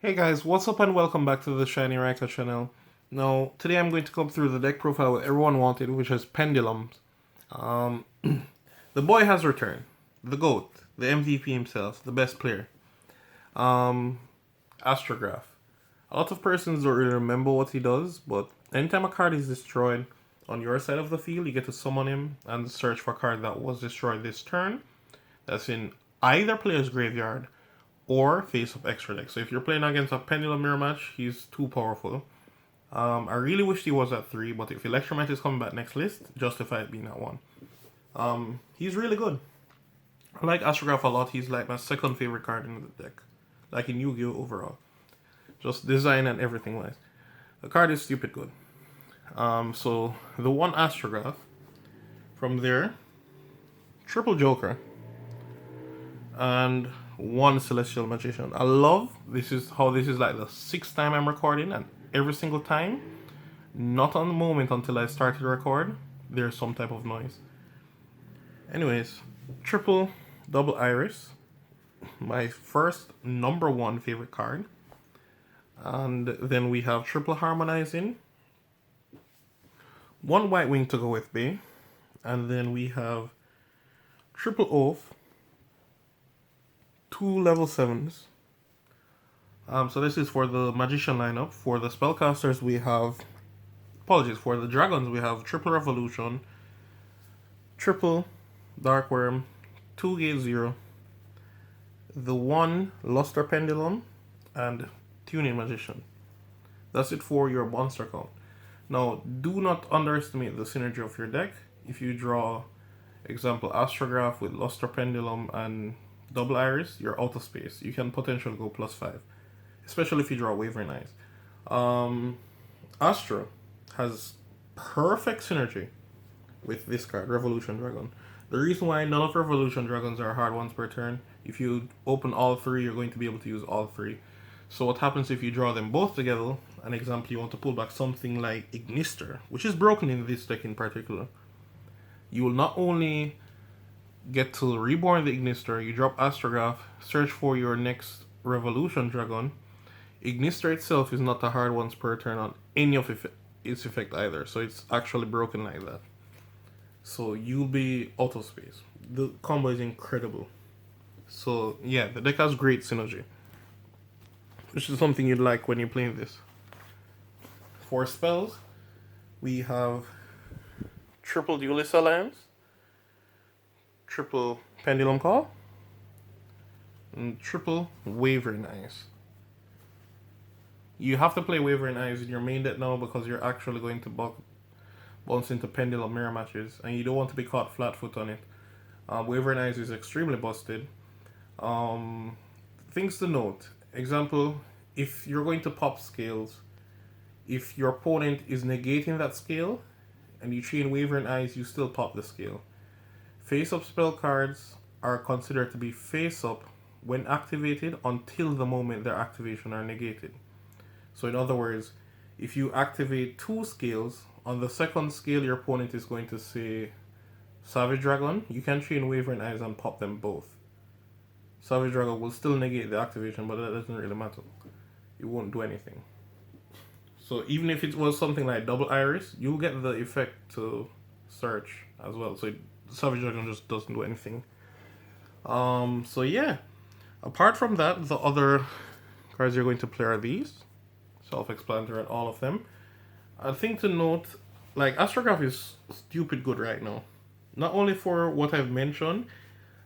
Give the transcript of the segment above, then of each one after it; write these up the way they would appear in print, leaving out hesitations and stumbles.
Hey guys, what's up and welcome back to the Shiny Racker channel. Now, today I'm going to come through the deck profile everyone wanted, which is Pendulum. Um, the boy has returned. The GOAT, the MVP himself, the best player. Um, Astrograph. A lot of persons don't really remember what he does, but anytime a card is destroyed on your side of the field, you get to summon him and search for a card that was destroyed this turn. That's in either player's graveyard or face up extra deck. So if you're playing against a Pendulum mirror match, he's too powerful. I really wish he was at 3, but if Electromite is coming back next list, justify it being at 1. He's really good. I like Astrograph a lot. He's like my second favorite card in the deck. Like in Yu-Gi-Oh! Overall. Just design and everything wise. The card is stupid good. So the one Astrograph. From there, triple Joker. And one Celestial Magician. I love this is how this is like the 6th time I'm recording, and every single time, not on the moment until I started to record, there's some type of noise. Anyways, triple double iris, my first number 1 favorite card. And then we have triple harmonizing, 1 white wing to go with B, and then we have triple oath, 2 level 7s. So this is for the Magician lineup. For the Spellcasters we have, for the Dragons we have triple Revolution, triple Dark Worm, 2 Gate 0, the 1 Luster Pendulum, and Tuning Magician. That's it for your monster count. Now, do not underestimate the synergy of your deck. If you draw, example, Astrograph with Luster Pendulum and Double Iris, you're out of space. You can potentially go +5, especially if you draw Wavering Eyes. Astra has perfect synergy with this card, Revolution Dragon. The reason why none of Revolution Dragons are hard ones per turn, if you open all 3, you're going to be able to use all 3. So what happens if you draw them both together? An example, you want to pull back something like Ignister, which is broken in this deck in particular. You will not only get to reborn the Ignister, you drop Astrograph, search for your next Revolution Dragon. Ignister itself is not the hard ones per turn on any of its effect either, so it's actually broken like that. So you'll be out of space. The combo is incredible. So yeah, the deck has great synergy, which is something you'd like when you're playing this. For spells, we have triple Duelist Alliance, triple Pendulum Call, and triple Wavering Eyes. You have to play Wavering Eyes in your main deck now because you're actually going to bounce into Pendulum mirror matches, and you don't want to be caught flat-foot on it. Wavering Eyes is extremely busted. Things to note. Example, if you're going to pop scales, if your opponent is negating that scale, and you chain Wavering Eyes, you still pop the scale. Face-up spell cards are considered to be face-up when activated until the moment their activation are negated. So in other words, if you activate 2 scales, on the second scale your opponent is going to say Savage Dragon, you can chain Wavering Eyes and pop them both. Savage Dragon will still negate the activation, but that doesn't really matter. It won't do anything. So even if it was something like Double Iris, you'll get the effect to search as well. So Savage Dragon just doesn't do anything. So yeah. Apart from that, the other cards you're going to play are these. Self-explanatory at all of them. A thing to note, like Astrograph is stupid good right now. Not only for what I've mentioned,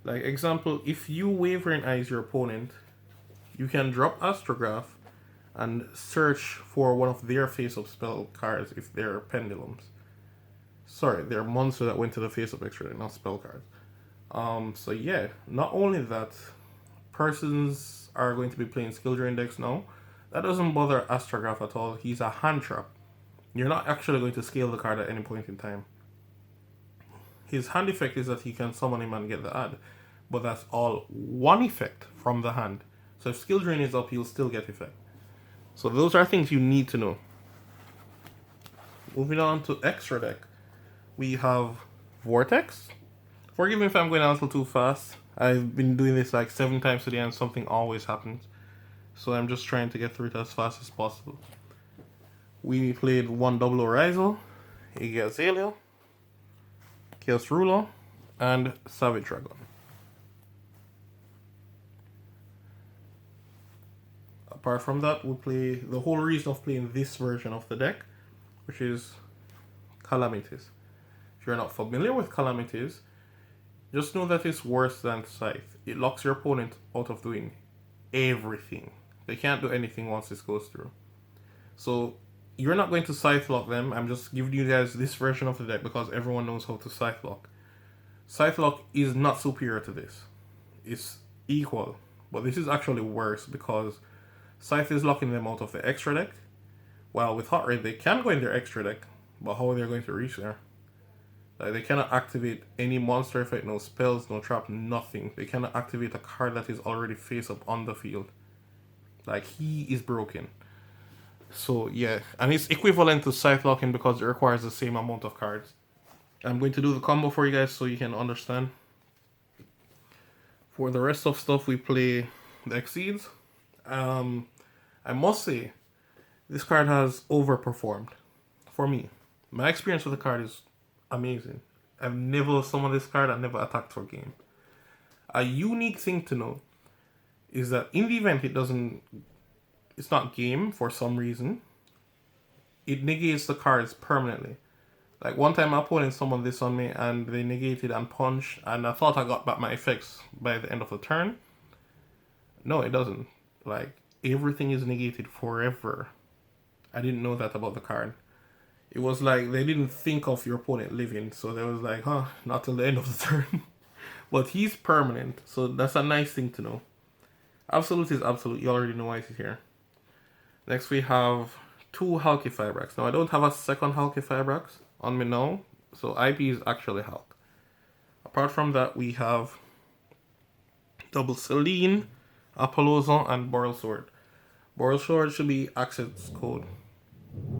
like example, if you Wavering Eyes your opponent, you can drop Astrograph and search for one of their face-up spell cards if they're Pendulums. Sorry, they're monsters that went to the face-up extra, not spell cards. So yeah, not only that, persons are going to be playing skill drain decks now. That doesn't bother Astrograph at all. He's a hand trap. You're not actually going to scale the card at any point in time. His hand effect is that he can summon him and get the add, but that's all one effect from the hand. So if skill drain is up, he'll still get effect. So those are things you need to know. Moving on to extra deck, we have Vortex. Forgive me if I'm going a little too fast. I've been doing this like 7 times today and something always happens. so I'm just trying to get through it as fast as possible. We played one double Orizo, a Azalea, Chaos Ruler, and Savage Dragon. Apart from that, we play the whole reason of playing this version of the deck, which is Calamities. If you're not familiar with Calamities, just know that it's worse than Scythe. It locks your opponent out of doing everything. They can't do anything once this goes through. So you're not going to Scythe lock them. I'm just giving you guys this version of the deck because everyone knows how to Scythe lock. Scythe lock is not superior to this. It's equal. But this is actually worse because Scythe is locking them out of the extra deck. While with Hot Red, they can go in their extra deck, but how are they going to reach there? Like, they cannot activate any monster effect, no spells, no trap, nothing. They cannot activate a card that is already face up on the field. Like, he is broken. So, yeah. And it's equivalent to Scythe locking because it requires the same amount of cards. I'm going to do the combo for you guys so you can understand. For the rest of stuff, we play the Exceeds. I must say, this card has overperformed for me. My experience with the card is amazing. I've never summoned this card and never attacked for game. A unique thing to know is that in the event it's not game for some reason, it negates the cards permanently. Like one time my opponent summoned this on me and they negated and punched, and I thought I got back my effects by the end of the turn. No, it doesn't. Like, everything is negated forever. I didn't know that about the card. It was like they didn't think of your opponent living, so they was like, not till the end of the turn. But he's permanent, so that's a nice thing to know. Absolute is absolute. You already know why he's here. Next we have 2 Hulky Fibrax. Now I don't have a second Hulky Fibrax on me now, so IP is actually Hulk. Apart from that, we have double Celine, Apollosa, and Boral Sword. Boral Sword should be access code.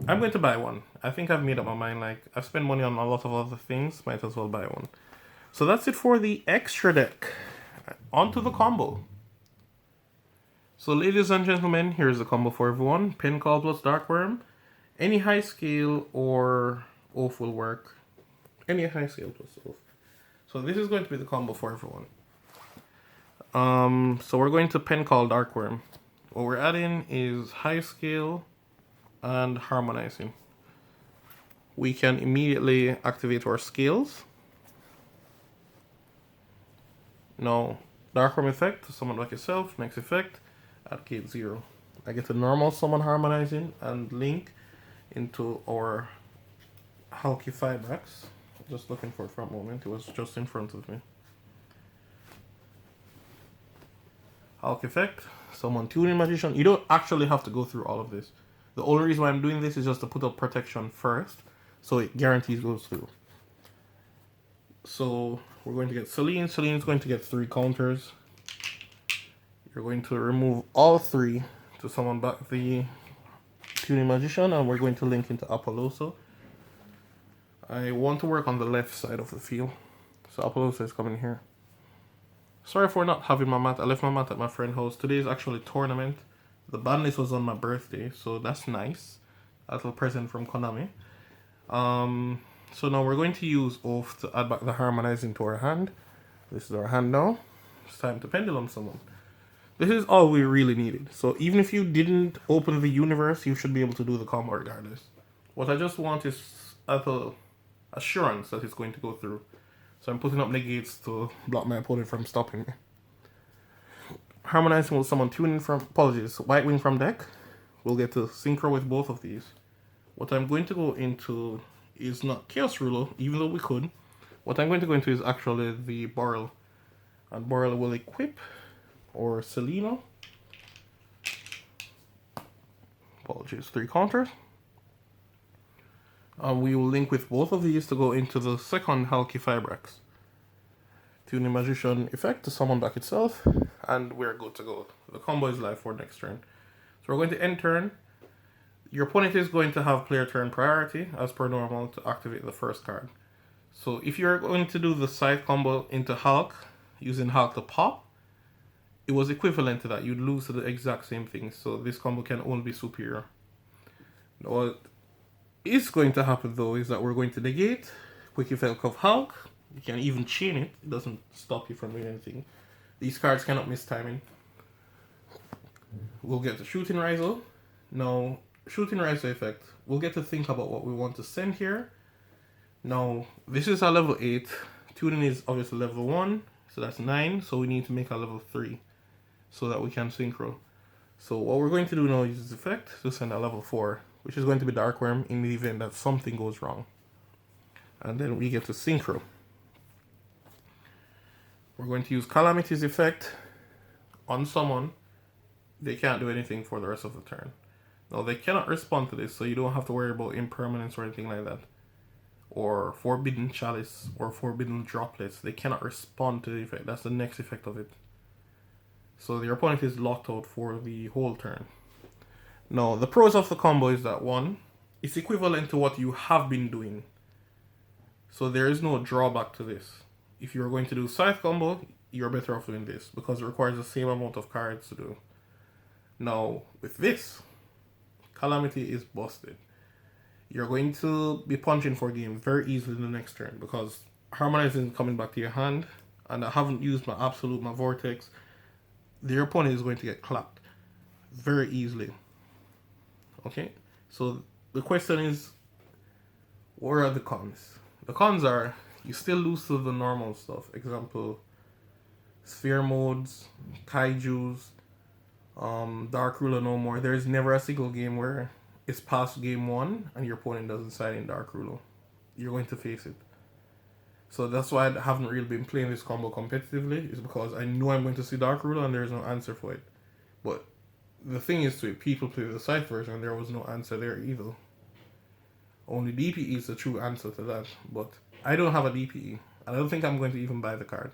I'm going to buy one. I think I've made up my mind. Like, I've spent money on a lot of other things. Might as well buy one. So that's it for the extra deck. On to the combo. So ladies and gentlemen, here's the combo for everyone. Pen Call plus Darkworm. Any high scale or Oath will work. Any high scale plus Oath. So this is going to be the combo for everyone. So we're going to Pen Call Darkworm. What we're adding is high scale and harmonizing. We can immediately activate our scales. Now, Darkworm effect to summon like yourself, next effect, allocate 0. I get a normal summon harmonizing and link into our Hulky Fibrax. Just looking for it for a moment, it was just in front of me. Hulk effect, summon Tuning Magician. You don't actually have to go through all of this. The only reason why I'm doing this is just to put up protection first, so it guarantees goes through. So we're going to get Celine. Celine's going to get 3 counters. You're going to remove all 3 to summon back the Tuning Magician, and we're going to link into Apollosa. I want to work on the left side of the field, so Apollosa is coming here. Sorry for not having my mat. I left my mat at my friend's house. Today is actually tournament. The ban list was on my birthday, so that's nice. A little present from Konami. So now we're going to use Oath to add back the harmonizing to our hand. This is our hand now. It's time to Pendulum summon. This is all we really needed. So even if you didn't open the universe, you should be able to do the combo regardless. What I just want is a little assurance that it's going to go through. So I'm putting up negates to block my opponent from stopping me. Harmonizing will summon Tuning from, White Wing from deck. We'll get to synchro with both of these. What I'm going to go into is not Chaos Ruler, even though we could. What I'm going to go into is actually the Boral. And Boral will equip, or Selena. 3 counters. We will link with both of these to go into the second Hulky Fibrax. Tuning Magician effect to summon back itself, and we're good to go. The combo is live for next turn. So we're going to end turn. Your opponent is going to have player turn priority, as per normal, to activate the first card. So if you're going to do the side combo into Hulk, using Hulk to pop, it was equivalent to that. You'd lose to the exact same thing. So this combo can only be superior. What is going to happen though is that we're going to negate quick effect of Hulk. You can even chain it. It doesn't stop you from doing anything. These cards cannot miss timing. We'll get the Shooting Riser. Now, Shooting Riser effect. We'll get to think about what we want to send here. Now, this is a level 8. Tuning is obviously level 1. So that's 9. So we need to make a level 3. So that we can synchro. So what we're going to do now is this effect to send a level 4. Which is going to be Dark Worm in the event that something goes wrong. And then we get to synchro. We're going to use Calamity's effect on someone. They can't do anything for the rest of the turn. Now, they cannot respond to this, so you don't have to worry about impermanence or anything like that. Or Forbidden Chalice or Forbidden Droplets. They cannot respond to the effect. That's the next effect of it. So your opponent is locked out for the whole turn. Now, the pros of the combo is that, one, it's equivalent to what you have been doing. So there is no drawback to this. If you're going to do Scythe combo, you're better off doing this because it requires the same amount of cards to do. Now, with this, Calamity is busted. You're going to be punching for game very easily in the next turn because Harmonize isn't coming back to your hand, and I haven't used my Absolute, my Vortex. Your opponent is going to get clapped very easily. Okay? So, the question is, what are the cons? The cons are, you still lose to the normal stuff. Example, Sphere Modes, Kaijus, Dark Ruler no more. There's never a single game where it's past game 1 and your opponent doesn't side in Dark Ruler. You're going to face it. So that's why I haven't really been playing this combo competitively, is because I know I'm going to see Dark Ruler and there's no answer for it. But the thing is, to it, people play the Scythe version and there was no answer there either. Only DPE is the true answer to that. But I don't have a DPE. I don't think I'm going to even buy the card.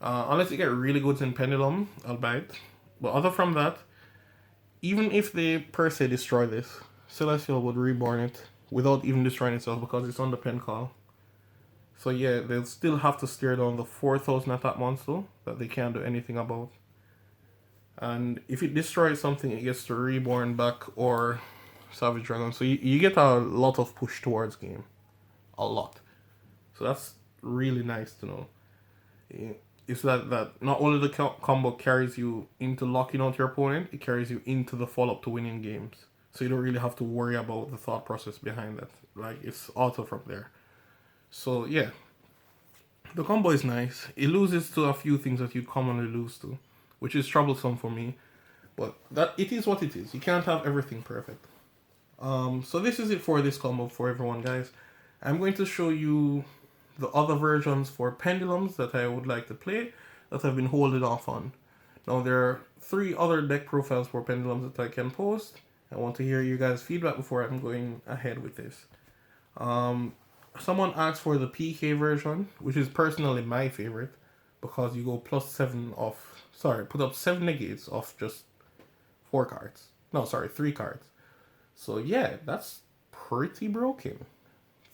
Unless you get really good in Pendulum, I'll buy it. But other from that, even if they per se destroy this, Celestial would reborn it without even destroying itself because it's on the pen call. So yeah, they'll still have to stare down the 4,000 attack monster that they can't do anything about. And if it destroys something, it gets to reborn back or Savage Dragon. So you get a lot of push towards game. A lot. So that's really nice to know. It's that not only the combo carries you into locking out your opponent, it carries you into the follow-up to winning games. So you don't really have to worry about the thought process behind that. Like, it's auto from there. So yeah, the combo is nice. It loses to a few things that you commonly lose to, which is troublesome for me. But that it is what it is. You can't have everything perfect. So this is it for this combo for everyone, guys. I'm going to show you the other versions for Pendulums that I would like to play that I've been holding off on. Now there are 3 other deck profiles for Pendulums that I can post. I want to hear you guys' feedback before I'm going ahead with this. Someone asked for the PK version, which is personally my favorite because you go plus 7 off, put up 7 negates off just 4 cards. No, 3 cards. So yeah, that's pretty broken.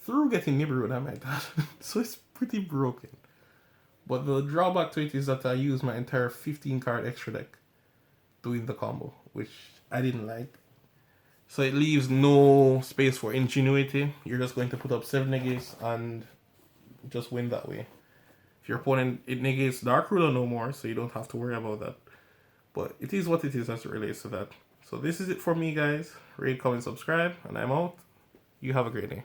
Through getting Nibiru, I might add. So it's pretty broken. But the drawback to it is that I use my entire 15 card extra deck doing the combo, which I didn't like. So it leaves no space for ingenuity. You're just going to put up 7 negates and just win that way. If your opponent, it negates Dark Ruler no more, so you don't have to worry about that. But it is what it is as it relates to that. So this is it for me, guys. Rate, comment, subscribe, and I'm out. You have a great day.